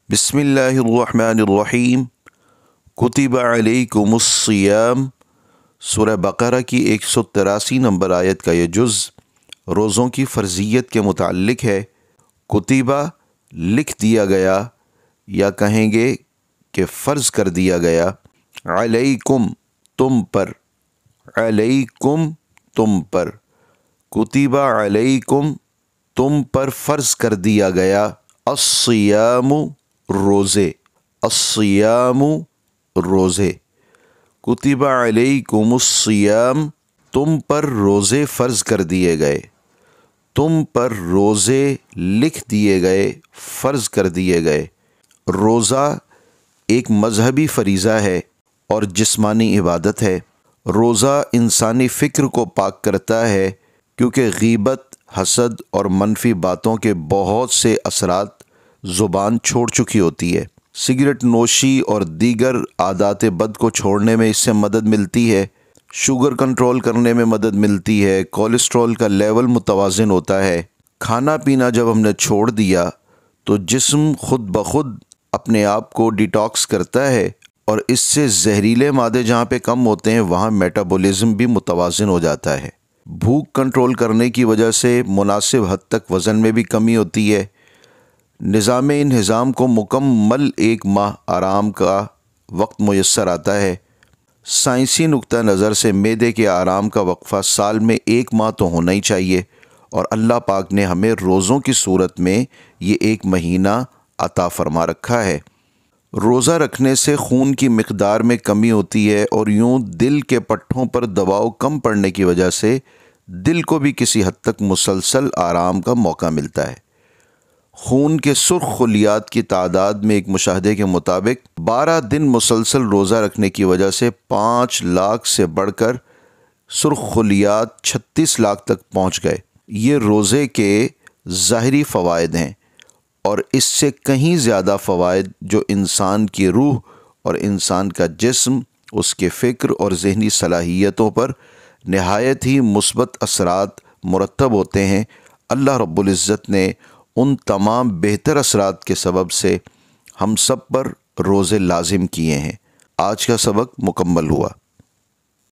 बिस्मिल्लाहिर्रहमानिर्रहीम। कुतिबा अलैकुमुस्सियाम। सूरह बकरा की 183 नंबर आयत का यह जुज़ रोज़ों की फ़र्ज़ियत के मुताल्लिक़ है। कुतिबा लिख दिया गया या कहेंगे कि फ़र्ज़ कर दिया गया, अलैकुम तुम पर, अलैकुम तुम पर, कुतिबा अलैकुम तुम पर फ़र्ज़ कर दिया गया, अस्सियामु रोज़े, अस्सियामु रोज़े, कुतिबा अलैकुमुस्सियाम तुम पर रोज़े फ़र्ज़ कर दिए गए, तुम पर रोज़े लिख दिए गए, फ़र्ज़ कर दिए गए। रोज़ा एक मजहबी फ़रीज़ा है और जिस्मानी इबादत है। रोज़ा इंसानी फ़िक्र को पाक करता है क्योंकि गीबत, हसद और मनफी बातों के बहुत से असरात ज़ुबान छोड़ चुकी होती है। सिगरेट नोशी और दीगर आदात बद को छोड़ने में इससे मदद मिलती है। शुगर कंट्रोल करने में मदद मिलती है। कोलेस्ट्रॉल का लेवल मुतवाज़िन होता है। खाना पीना जब हमने छोड़ दिया तो जिस्म खुद ब खुद अपने आप को डिटॉक्स करता है और इससे जहरीले मादे जहाँ पे कम होते हैं वहाँ मेटाबॉलिज्म भी मुतवाज़िन हो जाता है। भूख कंट्रोल करने की वजह से मुनासिब हद तक वज़न में भी कमी होती है। निज़ाम को मुकम्मल एक माह आराम का वक्त मुयस्सर आता है। साइंसी नुक्ता नज़र से मैदे के आराम का वक्फ़ा साल में एक माह तो होना ही चाहिए और अल्लाह पाक ने हमें रोज़ों की सूरत में ये एक महीना अता फरमा रखा है। रोज़ा रखने से खून की मिक़दार में कमी होती है और यूँ दिल के पट्ठों पर दबाव कम पड़ने की वजह से दिल को भी किसी हद तक मुसलसल आराम का मौका मिलता है। खून के सुर्ख खुलियात की तादाद में एक मुशाहदे के मुताबिक 12 दिन मुसलसल रोज़ा रखने की वजह से 5 लाख से बढ़कर सुर्ख खुलियात 36 लाख तक पहुँच गए। ये रोज़े के ज़ाहिरी फ़वाइद हैं और इससे कहीं ज़्यादा फ़वाइद जो इंसान की रूह और इंसान का जिस्म, उसके फ़िक्र और ज़हनी सलाहियतों पर नहायत ही मुस्बत असरात मुरतब होते हैं। अल्लाह रब्बुल इज़्ज़त ने उन तमाम बेहतर असरात के सबब से हम सब पर रोज़े लाजिम किए हैं। आज का सबक मुकम्मल हुआ।